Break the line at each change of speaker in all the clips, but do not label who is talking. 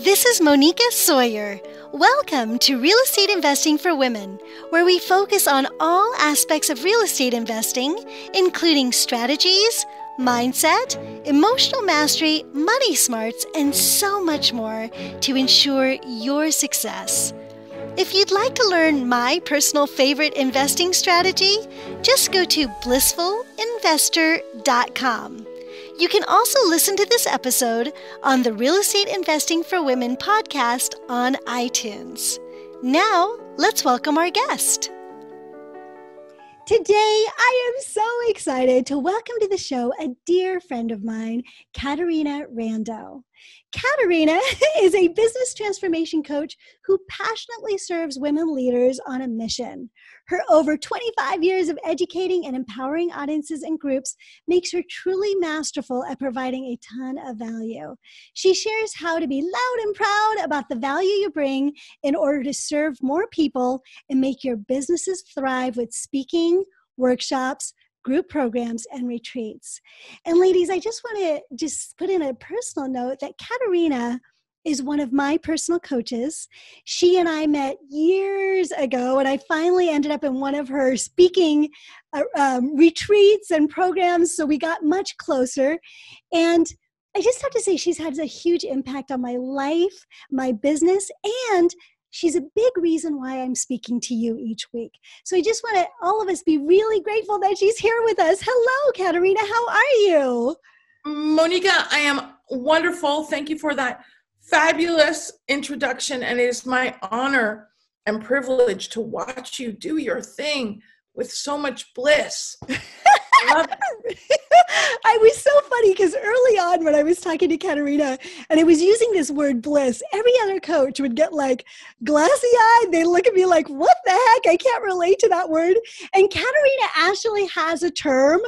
This is Monica Sawyer. Welcome to Real Estate Investing for Women, where we focus on all aspects of real estate investing, including strategies, mindset, emotional mastery, money smarts, and so much more to ensure your success. If you'd like to learn my personal favorite investing strategy, just go to blissfulinvestor.com. You can also listen to this episode on the Real Estate Investing for Women podcast on iTunes. Now, let's welcome our guest. Today, I am so excited to welcome to the show a dear friend of mine, Caterina Rando. Caterina is a business transformation coach who passionately serves women leaders on a mission. Her over 25 years of educating and empowering audiences and groups makes her truly masterful at providing a ton of value. She shares how to be loud and proud about the value you bring in order to serve more people and make your businesses thrive with speaking, workshops, group programs, and retreats. And ladies, I just want to put in a personal note that Caterina is one of my personal coaches. She and I met years ago, and I finally ended up in one of her speaking retreats and programs, so we got much closer. And I just have to say she's had a huge impact on my life, my business, and she's a big reason why I'm speaking to you each week. So I just want to all of us be really grateful that she's here with us. Hello, Caterina. How are you?
Monica, I am wonderful. Thank you for that fabulous introduction. And it is my honor and privilege to watch you do your thing with so much bliss. Love it.
I was so funny because early on when I was talking to Caterina and I was using this word bliss, every other coach would get like glassy-eyed. They look at me like, what the heck? I can't relate to that word. And Caterina actually has a term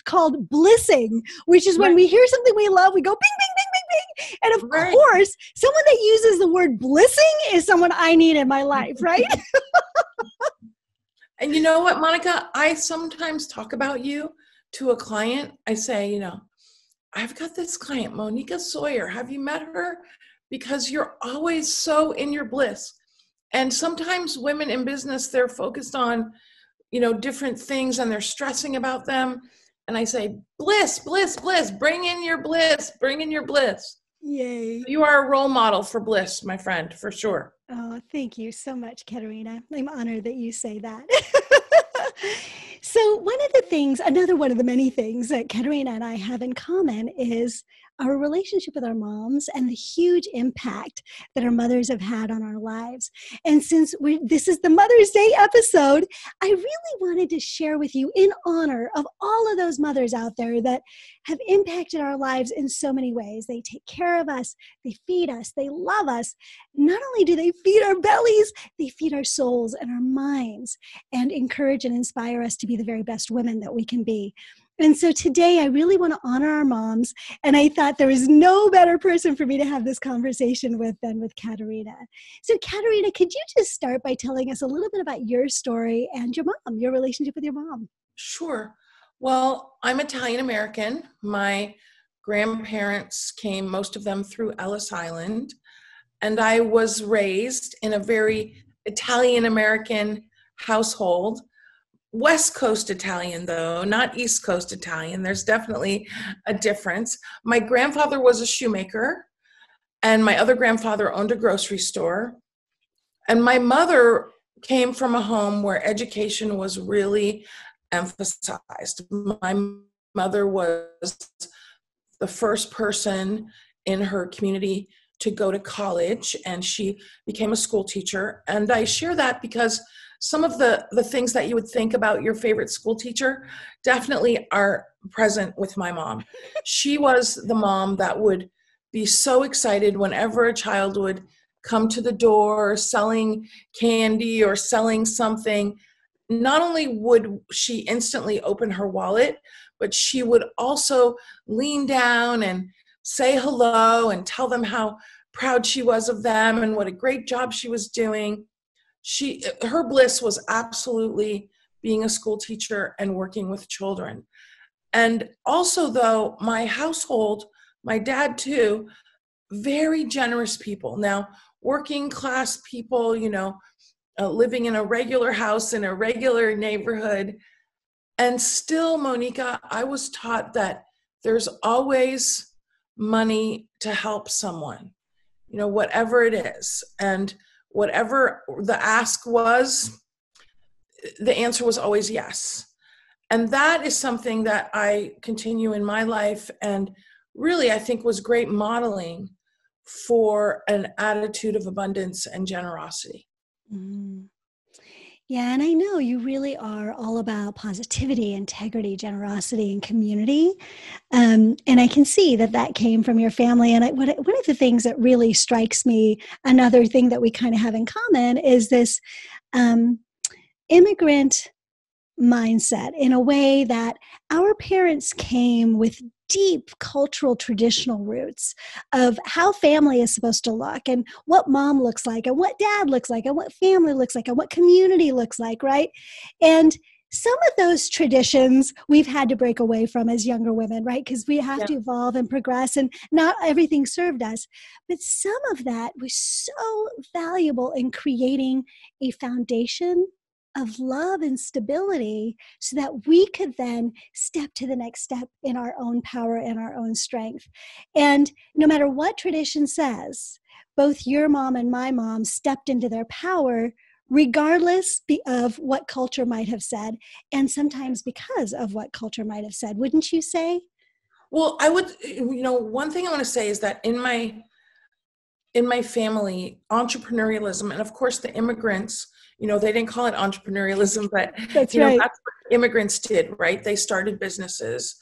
called blissing, which is when we hear something we love, we go bing, bing, bing, bing, bing. And of course, someone that uses the word blissing is someone I need in my life, right?
And you know what, Monica? I sometimes talk about you to a client. I say, I've got this client, Monica Sawyer. Have you met her? Because you're always so in your bliss. And sometimes women in business, they're focused on, different things and they're stressing about them. And I say, bliss, bliss, bliss. Bring in your bliss. Bring in your bliss.
Yay.
You are a role model for bliss, my friend, for sure.
Oh, thank you so much, Caterina. I'm honored that you say that. So another one of the many things that Caterina and I have in common is our relationship with our moms and the huge impact that our mothers have had on our lives. And since this is the Mother's Day episode, I really wanted to share with you in honor of all of those mothers out there that have impacted our lives in so many ways. They take care of us, they feed us, they love us. Not only do they feed our bellies, they feed our souls and our minds and encourage and inspire us to be the very best women that we can be. And so today I really want to honor our moms, and I thought there was no better person for me to have this conversation with than with Caterina. So Caterina, could you just start by telling us a little bit about your story and your mom, your relationship with your mom?
Sure. Well, I'm Italian American. My grandparents came, most of them through Ellis Island, and I was raised in a very Italian American household. West Coast Italian, though, not East Coast Italian. There's definitely a difference. My grandfather was a shoemaker, and my other grandfather owned a grocery store. And my mother came from a home where education was really emphasized. My mother was the first person in her community to go to college, and she became a school teacher. And I share that because some of the things that you would think about your favorite school teacher definitely are present with my mom. She was the mom that would be so excited whenever a child would come to the door selling candy or selling something. Not only would she instantly open her wallet, but she would also lean down and say hello and tell them how proud she was of them and what a great job she was doing. Her bliss was absolutely being a school teacher and working with children. And also, though, my household, my dad too, very generous people. Now, working class people, living in a regular house in a regular neighborhood. And still, Monica, I was taught that there's always money to help someone, whatever it is. And whatever the ask was, the answer was always yes. And that is something that I continue in my life, and really I think was great modeling for an attitude of abundance and generosity.
Mm. Yeah, and I know you really are all about positivity, integrity, generosity, and community. And I can see that came from your family. And one of the things that really strikes me, another thing that we kind of have in common, is this immigrant mindset, in a way that our parents came with deep cultural traditional roots of how family is supposed to look, and what mom looks like, and what dad looks like, and what family looks like, and what community looks like, right? And some of those traditions we've had to break away from as younger women, right? Because we have to evolve and progress, and not everything served us. But some of that was so valuable in creating a foundation of love and stability, so that we could then step to the next step in our own power and our own strength. And no matter what tradition says, both your mom and my mom stepped into their power, regardless of what culture might have said, and sometimes because of what culture might have said. Wouldn't you say?
Well, I would, one thing I want to say is that in my family, entrepreneurialism, and of course the immigrants, they didn't call it entrepreneurialism, but
that's right.
That's what immigrants did, right? They started businesses,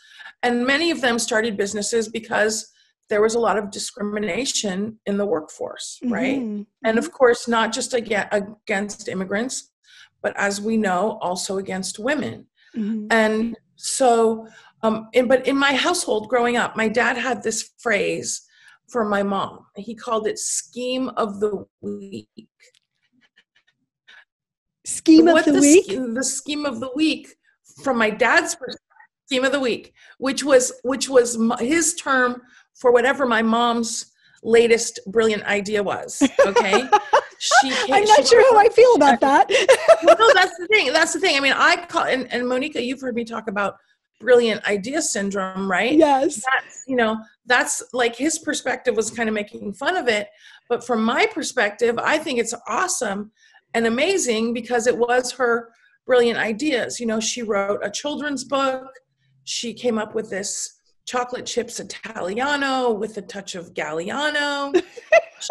and many of them started businesses because there was a lot of discrimination in the workforce, right?
Mm-hmm.
And of course, not just against immigrants, but as we know, also against women.
Mm-hmm.
And so, but in my household growing up, my dad had this phrase for my mom. He called it scheme of the week.
Scheme of the week?
The scheme of the week from my dad's perspective, scheme of the week, which was his term for whatever my mom's latest brilliant idea was. Okay.
I'm not sure how I feel about that.
Well, no, that's the thing. I mean, I call, and Monica, you've heard me talk about brilliant idea syndrome, right?
Yes.
That's like his perspective was kind of making fun of it. But from my perspective, I think it's awesome and amazing because it was her brilliant ideas. She wrote a children's book. She came up with this chocolate chips Italiano with a touch of Galliano.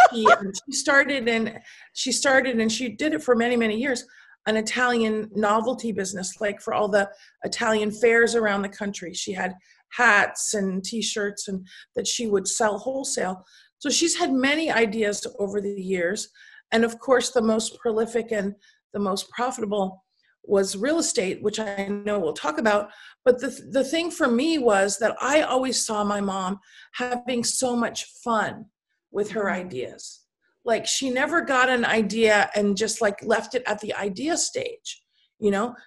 She started and she did it for many, many years, an Italian novelty business, like for all the Italian fairs around the country. She had hats and t-shirts and that she would sell wholesale. So she's had many ideas over the years. And of course, the most prolific and the most profitable was real estate, which I know we'll talk about. But the thing for me was that I always saw my mom having so much fun with her ideas. Like she never got an idea and just like left it at the idea stage.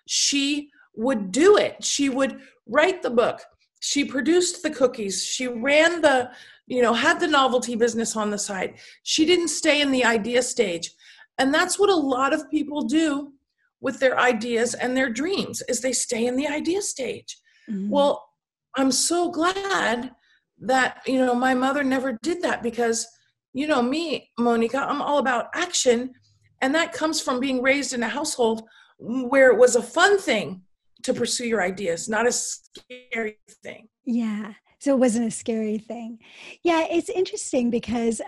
She would do it. She would write the book. She produced the cookies. She ran had the novelty business on the side. She didn't stay in the idea stage. And that's what a lot of people do with their ideas and their dreams, is they stay in the idea stage. Mm-hmm. Well, I'm so glad that, my mother never did that because, me, Monica, I'm all about action. And that comes from being raised in a household where it was a fun thing to pursue your ideas, not a scary thing.
Yeah. So it wasn't a scary thing. Yeah. It's interesting because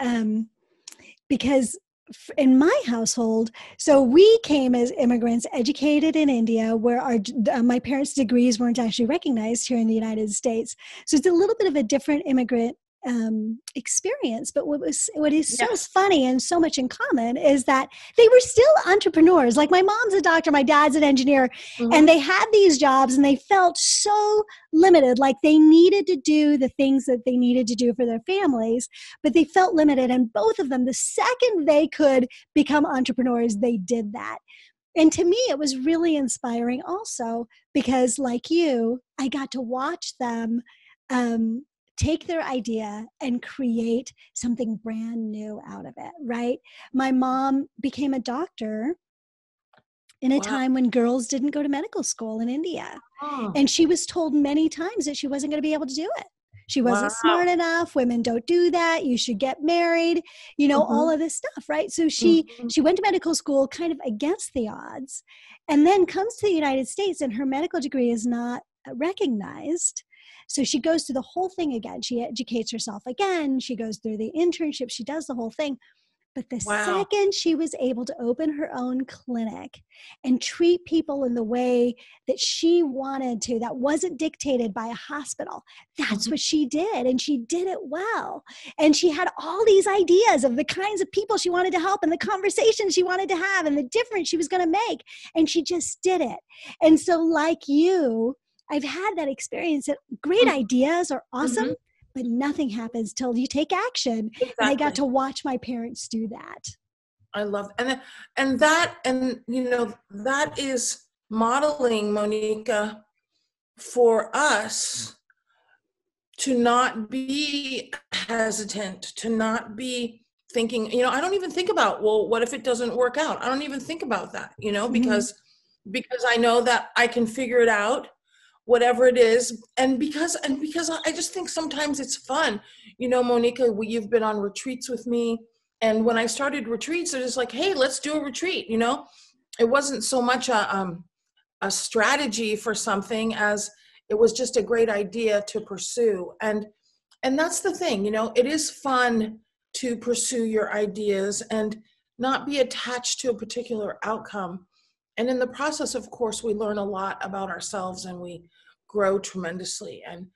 in my household, so we came as immigrants, educated in India, where my parents' degrees weren't actually recognized here in the United States. So it's a little bit of a different immigrant experience. But what is so funny and so much in common is that they were still entrepreneurs. Like my mom's a doctor, my dad's an engineer, mm-hmm. and they had these jobs and they felt so limited, like they needed to do the things that they needed to do for their families, but they felt limited. And both of them, the second they could become entrepreneurs, they did that. And to me, it was really inspiring also because, like you, I got to watch them take their idea and create something brand new out of it, right? My mom became a doctor in a
Wow.
time when girls didn't go to medical school in India.
Oh,
And she was told many times that she wasn't going to be able to do it. She wasn't
wow.
smart enough. Women don't do that. You should get married, all
Mhm,
of this stuff, right? So
mhm.
she went to medical school kind of against the odds, and then comes to the United States, and her medical degree is not recognized. So she goes through the whole thing again. She educates herself again. She goes through the internship. She does the whole thing. But the
Wow.
second she was able to open her own clinic and treat people in the way that she wanted to, that wasn't dictated by a hospital, that's
Mhm.
what she did. And she did it well. And she had all these ideas of the kinds of people she wanted to help and the conversations she wanted to have and the difference she was going to make. And she just did it. And so, like you, I've had that experience that great
Mhm,
ideas are awesome,
mhm.
but nothing happens till you take action. And I got
Exactly.
to watch my parents do that.
I love, and that is modeling, Monica, for us to not be hesitant, to not be thinking, I don't even think about, well, what if it doesn't work out? I don't even think about that,
Mhm.
because I know that I can figure it out, whatever it is. And because I just think sometimes it's fun. Monica, you've been on retreats with me. And when I started retreats, it was like, hey, let's do a retreat. It wasn't so much a strategy for something as it was just a great idea to pursue. And that's the thing, it is fun to pursue your ideas and not be attached to a particular outcome. And in the process, of course, we learn a lot about ourselves and we grow tremendously. And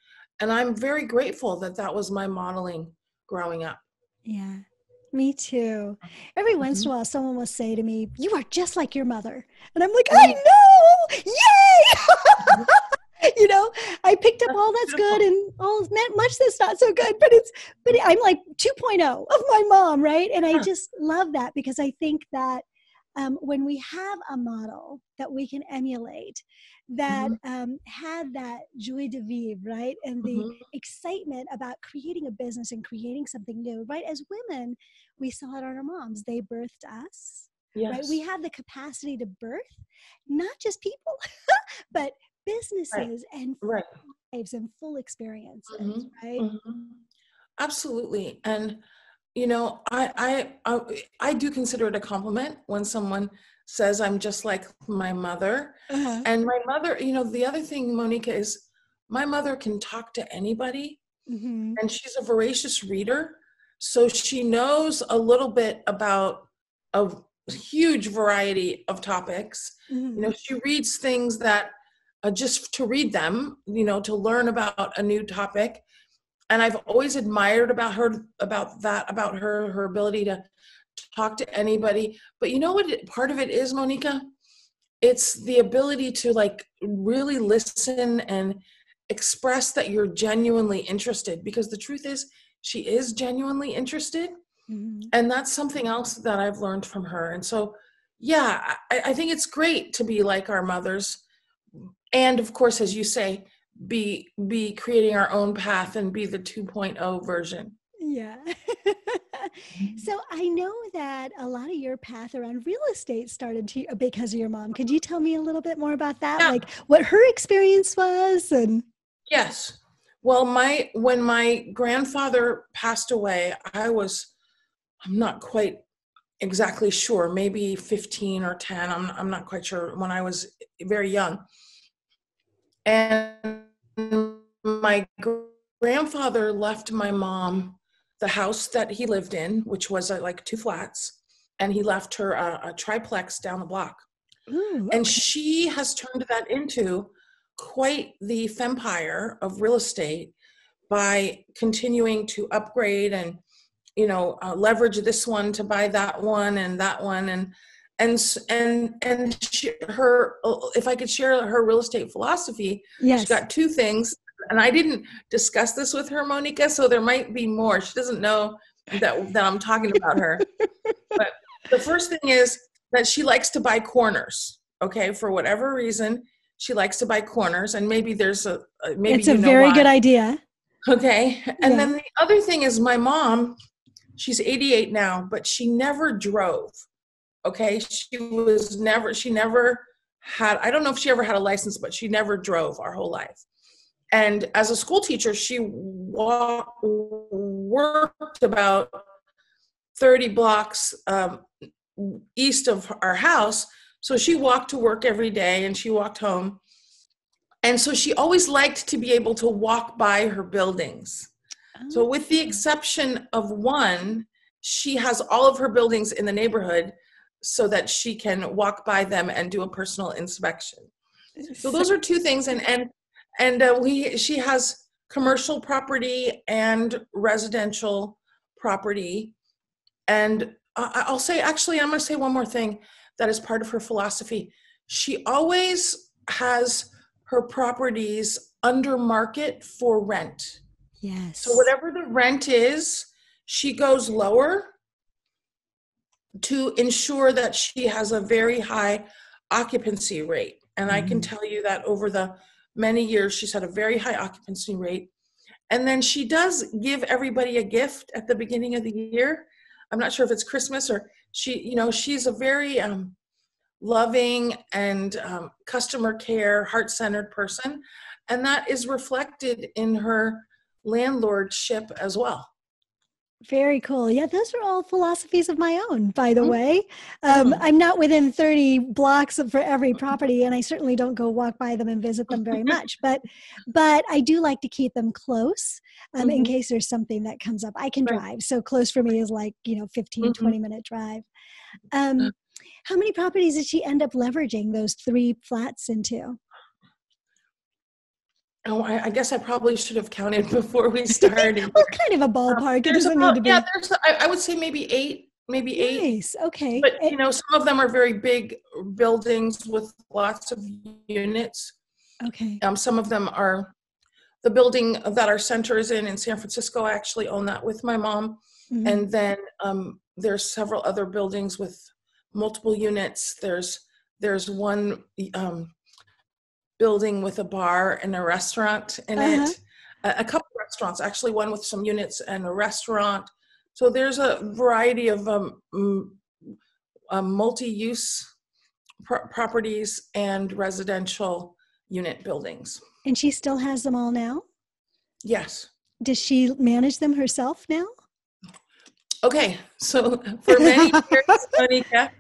I'm very grateful that that was my modeling growing up.
Yeah, me too. Every once in
Mhm.
a while, someone will say to me, "You are just like your mother." And I'm like, I
Mhm.
know!
Mhm.
Yay! I picked up
That's
all that's good
beautiful.
and all much that's not so good, but I'm like 2.0 of my mom, right? And I
Yeah.
just love that because I think that when we have a model that we can emulate that
Mhm.
had that joie de vivre, right? And the
Mhm.
excitement about creating a business and creating something new, right? As women, we saw it on our moms. They birthed us, right? We
Yes.
have the capacity to birth not just people, but
Right.
businesses and
Right.
lives and full experiences,
Mhm.
right?
Mhm. Absolutely. And I do consider it a compliment when someone says I'm just like my mother.
Uh-huh.
And my mother, the other thing, Monica, is my mother can talk to anybody,
Mm-hmm.
and she's a voracious reader. So she knows a little bit about a huge variety of topics.
Mm-hmm.
She reads things that just to read them, to learn about a new topic. And I've always admired about her ability to talk to anybody. But you know what part of it is, Monica? It's the ability to like really listen and express that you're genuinely interested, because the truth is she is genuinely interested.
Mm-hmm.
And that's something else that I've learned from her. And so, yeah, I think it's great to be like our mothers. And of course, as you say, be creating our own path and be the 2.0 version.
Yeah. So I know that a lot of your path around real estate started because of your mom. Could you tell me a little bit more about that?
Yeah.
Like what her experience was and
Yes. Well, when my grandfather passed away, I'm not quite exactly sure, maybe 15 or 10. I'm not quite sure, when I was very young. And my grandfather left my mom the house that he lived in, which was like two flats, and he left her a triplex down the block.
ooh,
And
okay.
she has turned that into quite the empire of real estate by continuing to upgrade and leverage this one to buy that one and that one. And her, if I could share her real estate philosophy, she
Yes.
got two things. And I didn't discuss this with her, Monica, so there might be more. She doesn't know that I'm talking about her. But the first thing is that she likes to buy corners. Okay, for whatever reason, she likes to buy corners, and maybe there's maybe
It's a very
why.
good idea.
Okay. And
Yeah.
then the other thing is my mom, she's 88 now, but she never drove. Okay. She never had, I don't know if she ever had a license, but she never drove our whole life. And as a school teacher, she worked about 30 blocks east of our house. So she walked to work every day and she walked home. And so she always liked to be able to walk by her buildings. So with the exception of one, she has all of her buildings in the neighborhood so that she can walk by them and do a personal inspection. So those are two things. She has commercial property and residential property. And I'll say, actually, I'm going to say one more thing that is part of her philosophy. She always has her properties under market for rent.
Yes.
So whatever the rent is, she goes lower to ensure that she has a very high occupancy rate. And I can tell you that over the many years, she's had a very high occupancy rate. And then she does give everybody a gift at the beginning of the year. I'm not sure if it's Christmas or she's a very loving and customer care, heart-centered person. And that is reflected in her landlordship as well.
Very cool. Yeah, those are all philosophies of my own, by the way.
Mm.
I'm not within 30 blocks for every property, and I certainly don't go walk by them and visit them very much. But I do like to keep them close in case there's something that comes up. I can drive, so close for me is like 15, 20-minute drive. How many properties did she end up leveraging those 3 flats into?
Oh, I guess I probably should have counted before we started.
Well, kind of a ballpark. It doesn't need to be.
Yeah, I would say maybe 8.
Nice. Okay.
But some of them are very big buildings with lots of units.
Okay.
Some of them are the building that our center is in San Francisco. I actually own that with my mom. Mm-hmm. And then there's several other buildings with multiple units. There's one building with a bar and a restaurant in it. A couple of restaurants, actually one with some units and a restaurant. So there's a variety of multi-use properties and residential unit buildings.
And she still has them all now?
Yes.
Does she manage them herself now?
Okay, so for many years, Monica,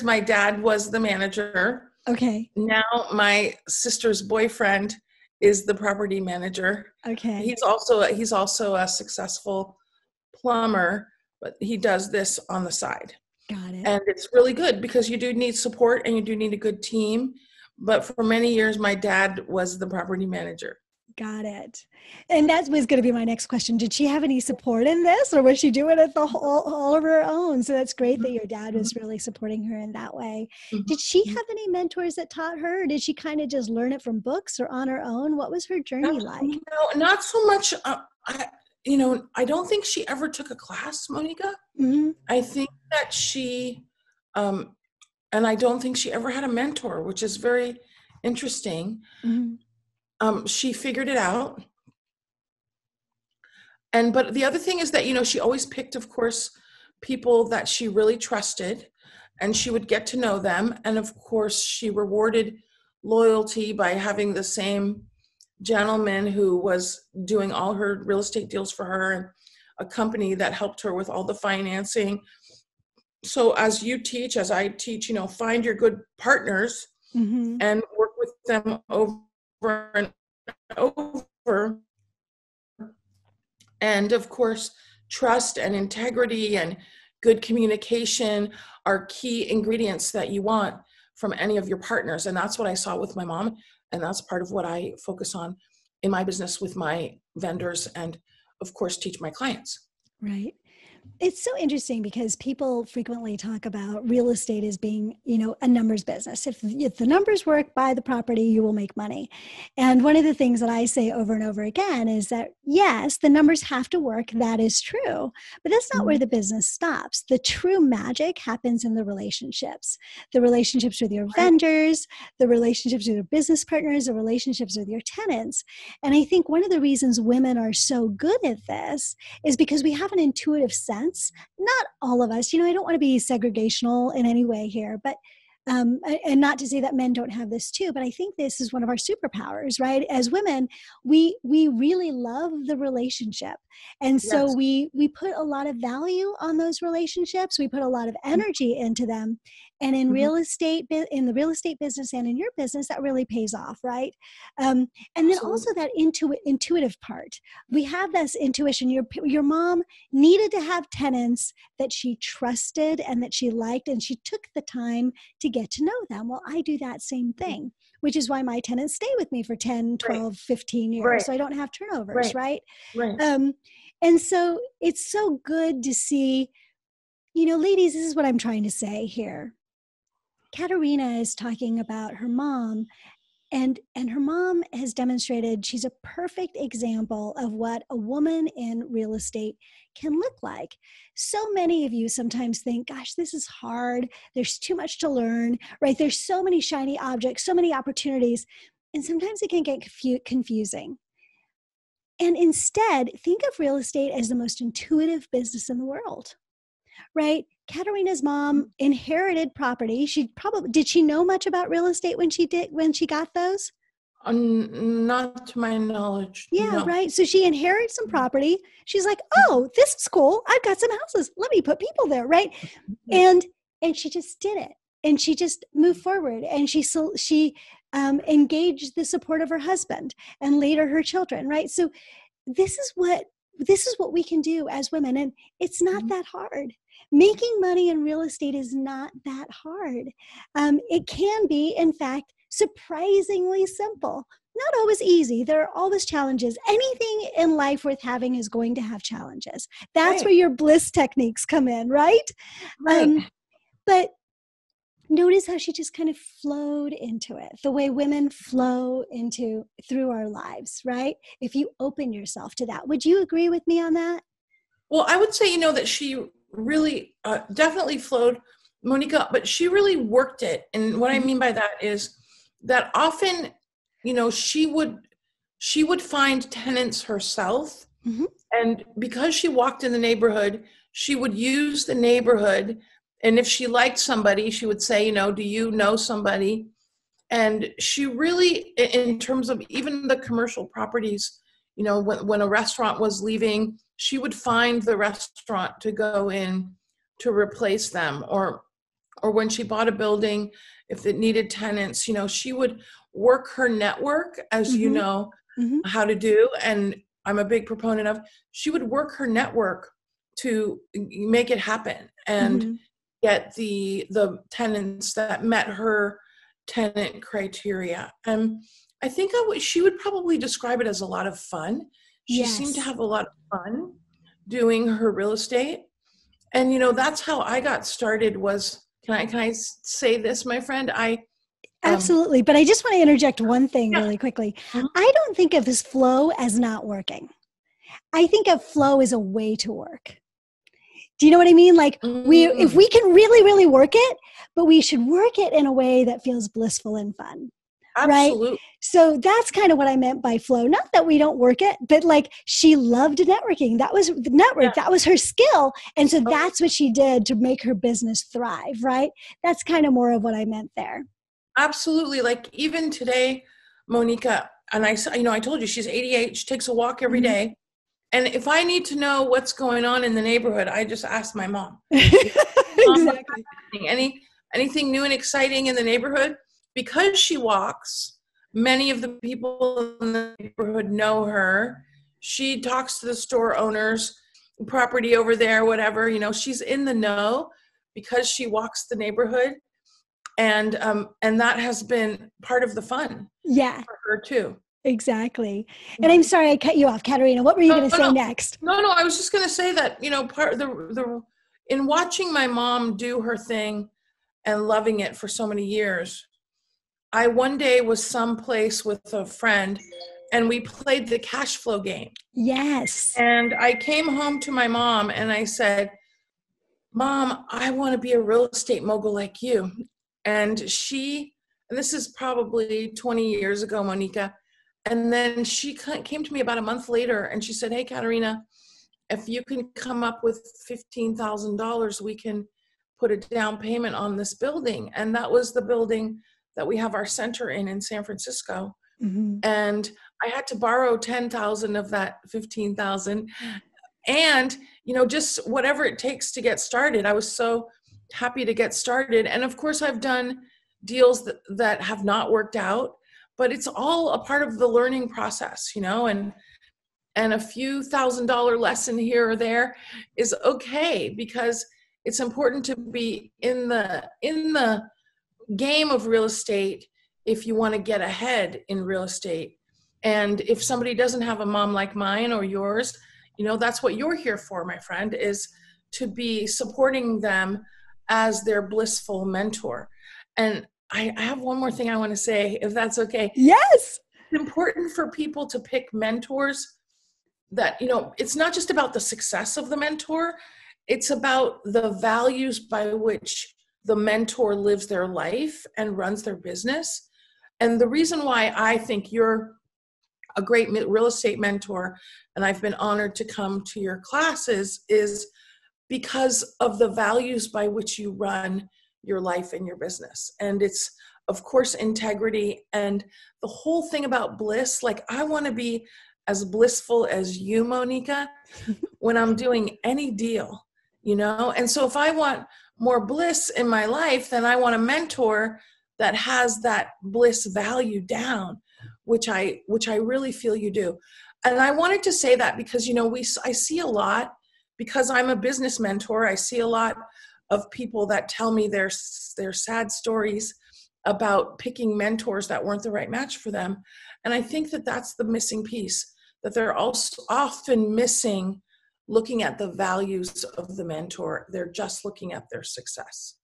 my dad was the manager.
Okay.
Now my sister's boyfriend is the property manager.
Okay.
He's also a successful plumber, but he does this on the side.
Got it.
And it's really good because you do need support and you do need a good team. But for many years, my dad was the property manager.
Got it. And that was going to be my next question. Did she have any support in this, or was she doing it all of her own? So that's great that your dad was really supporting her in that way. Mm-hmm. Did she have any mentors that taught her, or did she kind of just learn it from books or on her own? What was her journey like?
No, not so much. I don't think she ever took a class, Monica. Mm-hmm. I think that she, and I don't think she ever had a mentor, which is very interesting. Mm-hmm. She figured it out. But the other thing is that, she always picked, of course, people that she really trusted, and she would get to know them. And of course, she rewarded loyalty by having the same gentleman who was doing all her real estate deals for her, and a company that helped her with all the financing. So as I teach, find your good partners and work with them over and over. And of course, trust and integrity and good communication are key ingredients that you want from any of your partners. And that's what I saw with my mom. And that's part of what I focus on in my business with my vendors and, of course, teach my clients.
Right.
It's so interesting because people frequently talk about real estate as being, a numbers business. If the numbers work, buy the property, you will make money. And one of the things that I say over and over again is that, yes, the numbers have to work. That is true. But that's not where the business stops. The true magic happens in the relationships with your vendors, the relationships with your business partners, the relationships with your tenants. And I think one of the reasons women are so good at this is because we have an intuitive sense. Not all of us, I don't want to be segregational in any way here, but and not to say that men don't have this too, but I think this is one of our superpowers, right? As women, we really love the relationship. And so we put a lot of value on those relationships. We put a lot of energy into them. And in in the real estate business and in your business, that really pays off, right? And then also that intuitive part. We have this intuition. Your mom needed to have tenants that she trusted and that she liked, and she took the time to get to know them. Well, I do that same thing, which is why my tenants stay with me for 10, 12, 15 years. So I don't have turnovers, right? And so it's so good to see, ladies, this is what I'm trying to say here. Caterina is talking about her mom, and her mom has demonstrated she's a perfect example of what a woman in real estate can look like. So many of you sometimes think, gosh, this is hard. There's too much to learn, right? There's so many shiny objects, so many opportunities, and sometimes it can get confusing. And instead, think of real estate as the most intuitive business in the world, right? Caterina's mom inherited property. Did she know much about real estate when she got those?
Not to my knowledge.
Yeah,
no.
Right. So she inherits some property. She's like, oh, this is cool. I've got some houses. Let me put people there, right? And she just did it. And she just moved forward. And she engaged the support of her husband and later her children, right? So this is what we can do as women. And it's not that hard. Making money in real estate is not that hard. It can be, in fact, surprisingly simple. Not always easy. There are always challenges. Anything in life worth having is going to have challenges. That's where your bliss techniques come in, right? But notice how she just kind of flowed into it, the way women flow through our lives, right? If you open yourself to that. Would you agree with me on that?
Well, I would say, that she really definitely flowed, Monica, but she really worked it. And what I mean by that is that often, she would find tenants herself. And because she walked in the neighborhood, she would use the neighborhood. And if she liked somebody, she would say, do you know somebody? And she really, in terms of even the commercial properties, when a restaurant was leaving, she would find the restaurant to go in to replace them. Or when she bought a building, if it needed tenants, she would work her network, as you know how to do. And I'm a big proponent of, she would work her network to make it happen and get the tenants that met her tenant criteria. And I think she would probably describe it as a lot of fun. She seemed to have a lot of fun doing her real estate. And, that's how I got started was, can I say this, my friend?
Absolutely. But I just want to interject one thing really quickly. I don't think of this flow as not working. I think of flow as a way to work. Do you know what I mean? Like if we can really, really work it, but we should work it in a way that feels blissful and fun.
Absolutely.
Right? So that's kind of what I meant by flow. Not that we don't work it, but like she loved networking. That was the network. That was her skill. And so that's what she did to make her business thrive, right? That's kind of more of what I meant there.
Absolutely. Like even today, Monica, and I told you she's 88. She takes a walk every day. And if I need to know what's going on in the neighborhood, I just ask my mom.
Exactly.
Anything new and exciting in the neighborhood? Because she walks, many of the people in the neighborhood know her. She talks to the store owners, property over there, whatever. She's in the know because she walks the neighborhood. And that has been part of the fun for her too.
Exactly. And I'm sorry I cut you off, Caterina. What were you going to say next?
No, I was just going to say that, part of the in watching my mom do her thing and loving it for so many years, I one day was someplace with a friend and we played the cash flow game.
Yes.
And I came home to my mom and I said, Mom, I want to be a real estate mogul like you. And this is probably 20 years ago, Monica. And then she came to me about a month later and she said, hey, Caterina, if you can come up with $15,000, we can put a down payment on this building. And that was the building that we have our center in San Francisco.
Mm-hmm.
And I had to borrow 10,000 of that 15,000. And, just whatever it takes to get started. I was so happy to get started. And of course, I've done deals that have not worked out, but it's all a part of the learning process, and a few $1,000 lesson here or there is okay, because it's important to be in the game of real estate if you want to get ahead in real estate. And if somebody doesn't have a mom like mine or yours, that's what you're here for, my friend, is to be supporting them as their blissful mentor. And I have one more thing I want to say, if that's okay.
Yes.
It's important for people to pick mentors that, it's not just about the success of the mentor. It's about the values by which the mentor lives their life and runs their business. And the reason why I think you're a great real estate mentor, and I've been honored to come to your classes, is because of the values by which you run your life and your business. And it's, of course, integrity and the whole thing about bliss. Like, I want to be as blissful as you, Monica, when I'm doing any deal, And so if I want more bliss in my life, then I want a mentor that has that bliss value down, which I really feel you do. And I wanted to say that because, I see a lot, because I'm a business mentor, I see a lot of people that tell me their sad stories about picking mentors that weren't the right match for them. And I think that that's the missing piece, that they're also often missing looking at the values of the mentor. They're just looking at their success.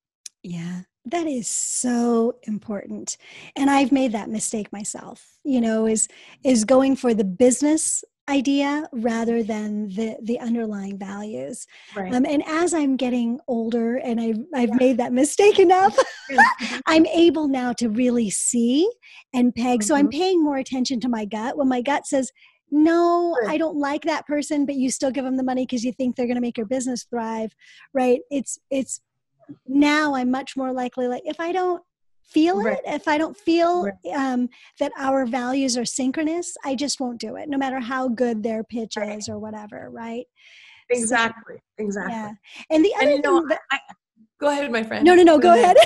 Yeah, that is so important. And I've made that mistake myself, is going for the business idea rather than the underlying values.
Right.
And as I'm getting older and I've made that mistake enough, I'm able now to really see and peg.
Mm-hmm.
So I'm paying more attention to my gut. When my gut says, no, I don't like that person, but you still give them the money because you think they're going to make your business thrive, right? It's now I'm much more likely, like, if I don't feel it, if I don't feel that our values are synchronous, I just won't do it, no matter how good their pitch is or whatever, right?
Exactly.
Yeah. And the other thing
go ahead, my friend.
No, go ahead.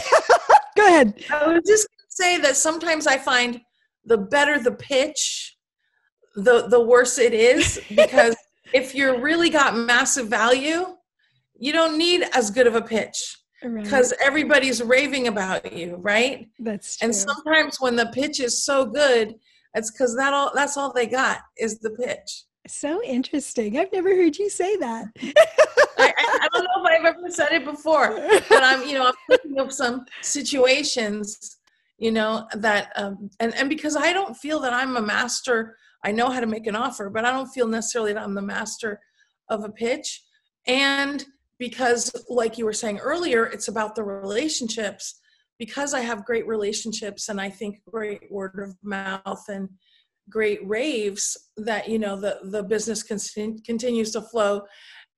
Go ahead.
I was just going to say that sometimes I find the better the pitch, the worse it is, because if you're really got massive value, you don't need as good of a pitch. Because everybody's raving about you, right?
That's true.
And sometimes when the pitch is so good, it's because that's all they got is the pitch.
So interesting. I've never heard you say that.
I don't know if I've ever said it before, but I'm thinking of some situations, that, and because I don't feel that I'm a master. I know how to make an offer, but I don't feel necessarily that I'm the master of a pitch. And because, like you were saying earlier, it's about the relationships. Because I have great relationships and I think great word of mouth and great raves, that, the business continues to flow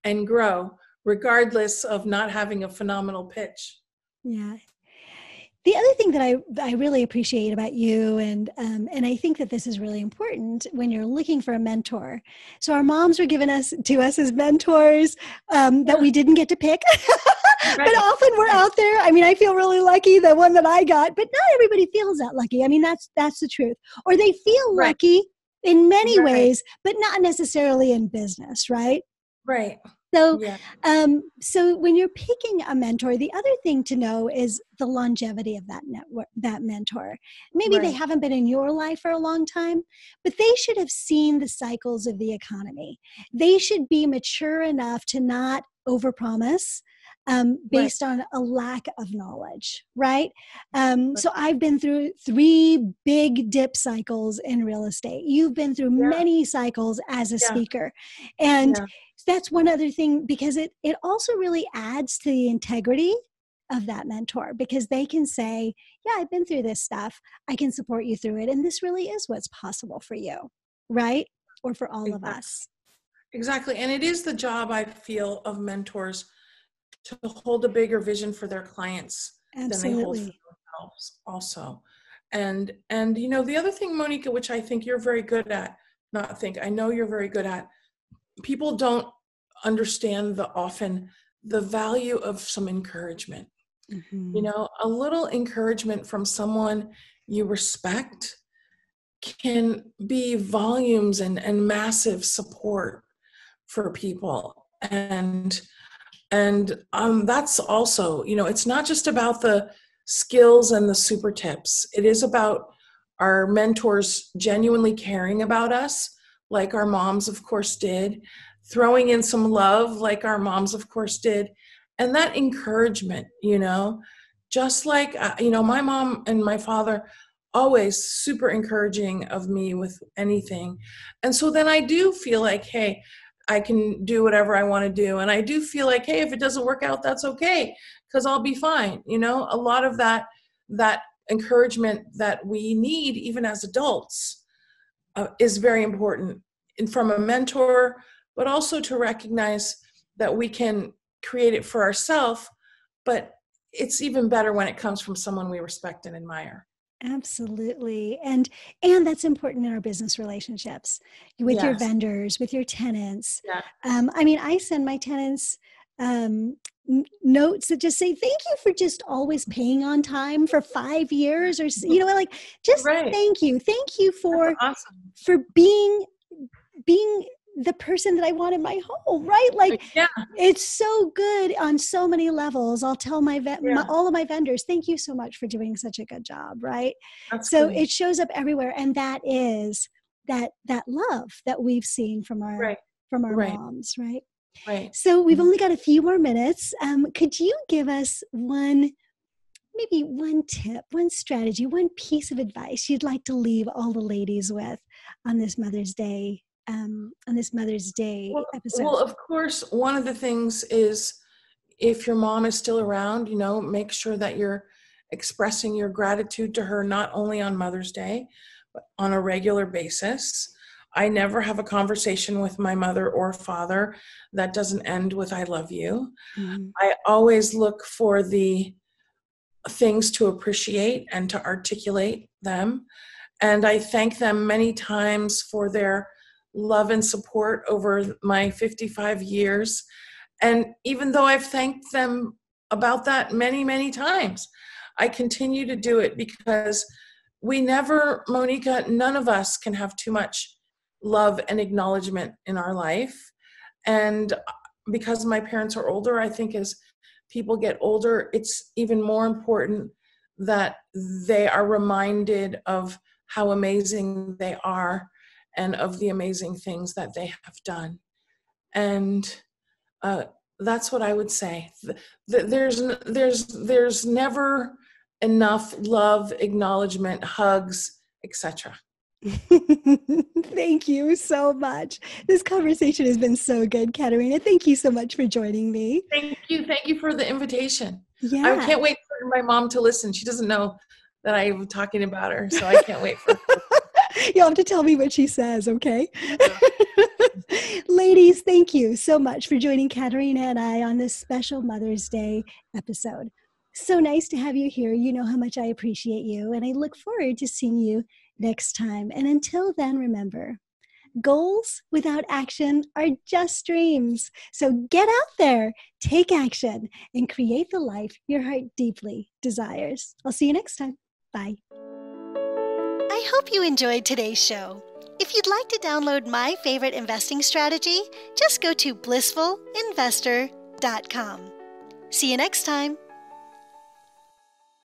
and grow, regardless of not having a phenomenal pitch.
Yeah. The other thing that I really appreciate about you, and I think that this is really important when you're looking for a mentor. So our moms were given to us as mentors that we didn't get to pick, but often we're out there. I mean, I feel really lucky, the one that I got, but not everybody feels that lucky. I mean, that's the truth. Or they feel lucky in many ways, but not necessarily in business, right?
Right.
So,
Yeah.
so when you're picking a mentor, the other thing to know is the longevity of that network, that mentor. Maybe they
Right.
haven't been in your life for a long time, but they should have seen the cycles of the economy. They should be mature enough to not overpromise
Right.
based on a lack of knowledge, right? So I've been through 3 big dip cycles in real estate. You've been through
Yeah.
many cycles as a
Yeah.
speaker. And
Yeah.
that's one other thing, because it also really adds to the integrity of that mentor, because they can say, yeah, I've been through this stuff. I can support you through it. And this really is what's possible for you, right? Or for all of
Exactly.
us.
Exactly. And it is the job, I feel, of mentors to hold a bigger vision for their clients than they hold for
Absolutely.
themselves also. And the other thing, Monica, which I think you're very good at, not think, I know you're very good at, people don't understand often the value of some encouragement.
Mm-hmm.
A little encouragement from someone you respect can be volumes and massive support for people. And that's also, it's not just about the skills and the super tips. It is about our mentors genuinely caring about us, like our moms, of course, did, throwing in some love, like our moms, of course, did, and that encouragement, just like, my mom and my father, always super encouraging of me with anything. And so then I do feel like, hey, I can do whatever I want to do. And I do feel like, hey, if it doesn't work out, that's okay, because I'll be fine. A lot of that encouragement that we need, even as adults, is very important, and from a mentor, but also to recognize that we can create it for ourselves, but it's even better when it comes from someone we respect and admire.
Absolutely. And that's important in our business relationships with your
Yes.
vendors, with your tenants.
Yeah.
I send my tenants notes that just say, thank you for just always paying on time for 5 years, or, just
Right.
thank you. Thank you for,
That's awesome.
for being the person that I want in my home, right? Like,
Yeah.
it's so good on so many levels. I'll tell all of my vendors, thank you so much for doing such a good job, right?
That's
So
great.
it shows up everywhere, and that is that love that we've seen from our
Right. Right.
moms, right?
Right.
So we've only got a few more minutes. Could you give us maybe one tip, one strategy, one piece of advice you'd like to leave all the ladies with on this Mother's Day? Episode.
Well, of course, one of the things is, if your mom is still around, make sure that you're expressing your gratitude to her, not only on Mother's Day, but on a regular basis. I never have a conversation with my mother or father that doesn't end with "I love you."
Mm-hmm.
I always look for the things to appreciate and to articulate them. And I thank them many times for their love and support over my 55 years. And even though I've thanked them about that many, many times, I continue to do it, because Monica, none of us can have too much love and acknowledgement in our life. And because my parents are older, I think as people get older, it's even more important that they are reminded of how amazing they are and of the amazing things that they have done. And that's what I would say. There's never enough love, acknowledgement, hugs, etc.
Thank you so much. This conversation has been so good, Caterina. Thank you so much for joining me.
Thank you. Thank you for the invitation.
Yeah.
I can't wait for my mom to listen. She doesn't know that I'm talking about her, so I can't wait for her.
You'll have to tell me what she says, okay? Ladies, thank you so much for joining Caterina and I on this special Mother's Day episode. So nice to have you here. You know how much I appreciate you, and I look forward to seeing you next time. And until then, remember, goals without action are just dreams. So get out there, take action, and create the life your heart deeply desires. I'll see you next time. Bye.
I hope you enjoyed today's show. If you'd like to download my favorite investing strategy, just go to blissfulinvestor.com. See you next time.